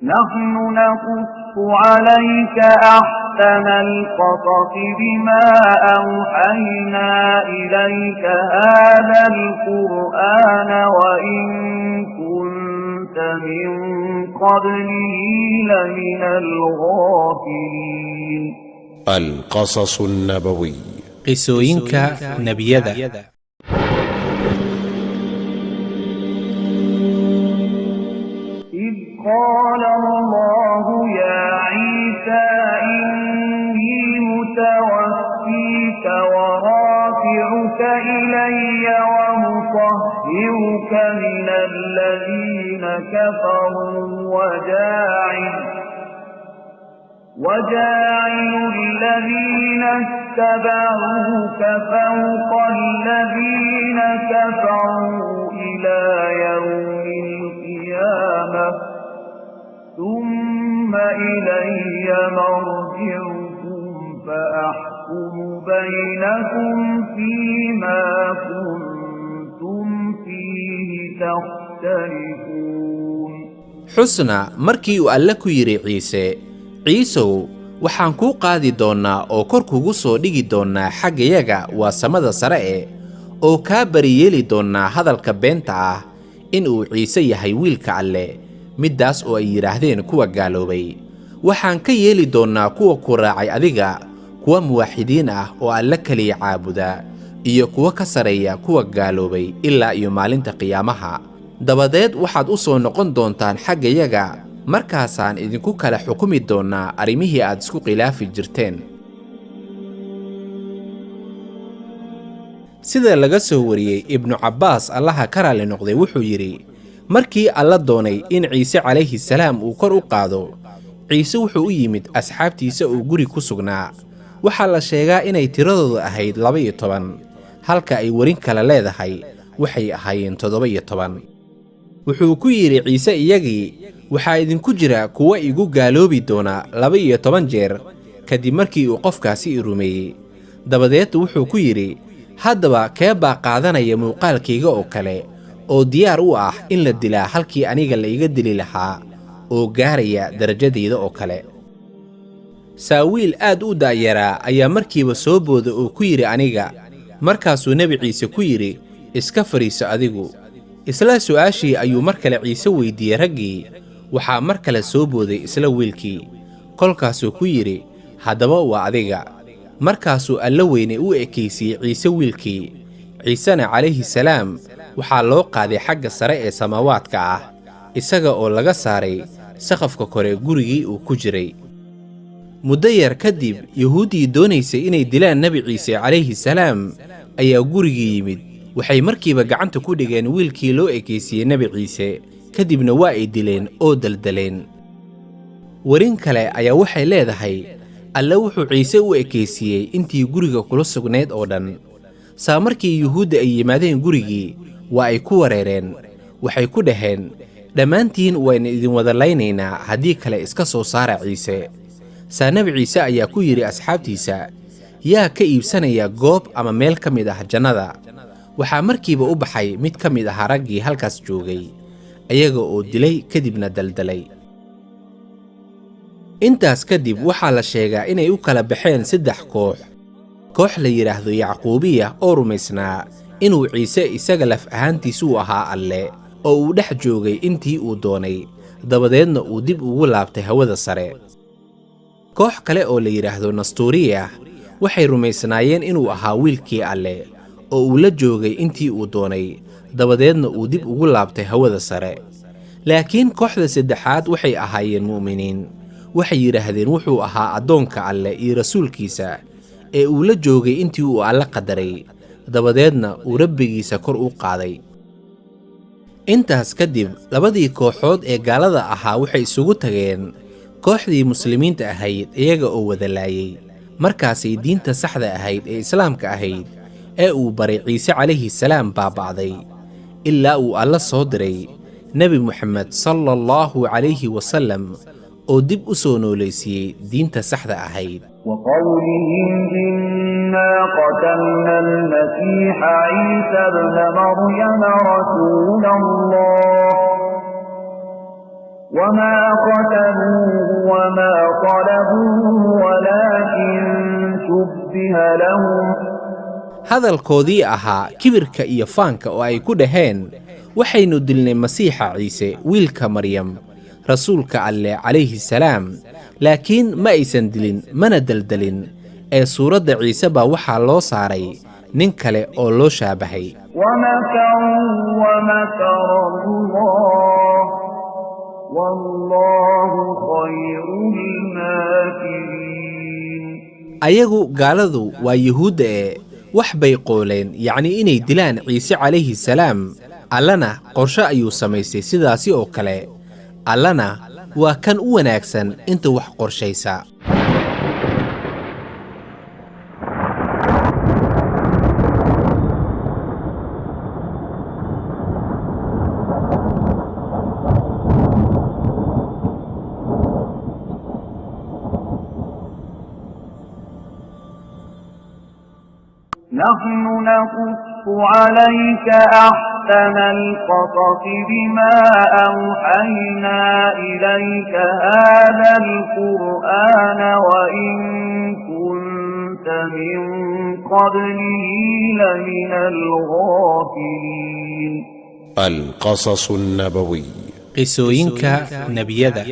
نحن نقص عليك أحسن القصص بما أوحينا إليك هذا القرآن وإن كنت من قبله لمن الغافلين. القصص النبوي قصوينك نبيذا. إذ قال الله يا عيسى إني متوفيك ورافعك إلي ومطهرك من الذين كفروا وجاعل الذين اتبعوك فوق الذين كفروا إلى يوم القيامة ثم إلي مرجعكم فأحكم بينكم فيما كنتم فيه تختلفون. xusna markii uu alle ku yiri ciisow waxaan kuu qaadi doonaa oo kor kugu soo dhigi doonaa xaggayaga waa samada sare oo kaa bariyeeli doonaa hadalka beenta ah in uu ciise yahay wiilka alle middaas oo ay yiraahdeen kuwa gaaloobay waxaan ka yeeli doonaa kuwa ku raacay adiga kuwa muwaaxidiin ah oo alle kaliya caabuda iyo kuwa ka sareeya kuwa gaaloobay ilaa iyo maalinta qiyaamaha dabadeed waxaad u soo noqon doontaan xaggayaga markaasaan idinku kala xukumi doonaa arrimihii aad isku khilaafi jirteen. sida laga soo wariyey ibnu cabbaas allaha ka raali noqday wuxuu yidhi markii alla doonay in ciise calayhi salaam uu kor u qaado ciise wuxuu u yimid asxaabtiisa oo guri ku sugnaa waxaa la sheegaa inay tiradooda ahayd 12 halka ay warin kale leedahay waxay ahaayeen 17 wuxuu ku yidhi ciise iyagii waxaa idinku jira kuwa igu gaaloobi doona 12 jeer kadib markii uu qofkaasi i rumeeyey dabadeed wuxuu ku yidhi haddaba kee baa qaadanaya muuqaalkayga oo kale oo diyaar u ah in la dilaa halkii aniga la iga dili lahaa oo gaaraya darajadayda oo kale. saawiil aad u daayaraa ayaa markiiba soo booda oo ku yidhi aniga markaasuu nebi ciise ku yidhi iska fariiso adigu isla su'aashii ayuu mar kale ciise weydiiyey raggii waxaa mar kale soo booday isla wiilkii kolkaasuu ku yidhi haddaba waa adiga markaasuu alla weyne u ekeysiyey ciise wiilkii ciisena calayhi salaam waxaa loo qaaday xagga sare ee samaawaadka ah isaga oo laga saaray saqafka kore gurigii uu ku jiray. muddo yar kadib yahuuddii doonaysay inay dilaan nebi ciise calayhi salaam ayaa gurigii yimid waxay markiiba gacanta ku dhigeen wiilkii loo ekeysiyey nebi ciise kadibna waa ay dileen oo daldaleen. warin kale ayaa waxay leedahay alle wuxuu ciise u ekeysiyey intii guriga kula sugnayd oo dhan saa markii yuhuudda ay yimaadeen gurigii waa ay ku wareereen waxay ku dhaheen dhammaantiin wayna idin wada laynaynaa haddii kale iska soo saara ciise saa nebi ciise ayaa ku yidhi asxaabtiisa yaa ka iibsanaya goob ama meel ka mid ah jannada waxaa markiiba u baxay mid ka mid ah raggii halkaas joogay ayaga oo dilay kadibna daldalay. intaas kadib waxaa la sheegaa inay u kala baxeen 3 koox la yiraahdo yacquubiya oo rumaysnaa inuu ciise isaga laf ahaantiisu ahaa alle oo uu dhex joogay intii uu doonay dabadeedna uu dib ugu laabtay hawada sare. koox kale oo la yiraahdo nastuuriya waxay rumaysnaayeen inuu ahaa wiilkii alle oo uu la joogay intii uu doonay dabadeedna uu dib ugu laabtay hawada sare. laakiin kooxda saddexaad waxay ahaayeen mu'miniin waxay yiraahdeen wuxuu ahaa addoonka alle iyo rasuulkiisa ee uu la joogay intii uu alle qadaray dabadeedna uu rabbigiisa kor u qaaday. intaas kadib labadii kooxood ee gaalada ahaa waxay isugu tageen kooxdii muslimiinta ahayd iyaga oo wada laayay markaasay diinta saxda ahayd ee islaamka ahayd ee uu baray ciise calayhi salaam baaba'day ilaa uu alla soo diray nebi muxamed sallallahu calayhi wasallam oo dib u soo nooleysiyey diinta saxda ahayd. وقولهم إنا قتلنا المسيح عيسى ابن مريم رسول الله وما قتلوه وما طلبوه ولكن شبه لهم hadalkoodii ahaa kibirka iyo faanka oo ay ku dhaheen waxaynu dilnay masiixa ciise wiilka maryam rasuulka alleh calayhi salaam laakiin ma aysan dilin mana daldalin ee suuradda ciise baa waxaa loo saaray nin kale oo loo shaabahay ومكروا ومكر الله والله خير الماكرين ayagu gaaladu waa yuhuudda ee wax bay qooleen yacni inay dilaan ciise calayhi salaam allana qorshe ayuu samaystay sidaasi oo kale allana waa kan u wanaagsan inta wax qorshaysa نحن نقص عليك أحسن القصص بما أوحينا إليك هذا القرآن وإن كنت من قبله لمن الغافلين القصص النبوي qisooyinka nebiyada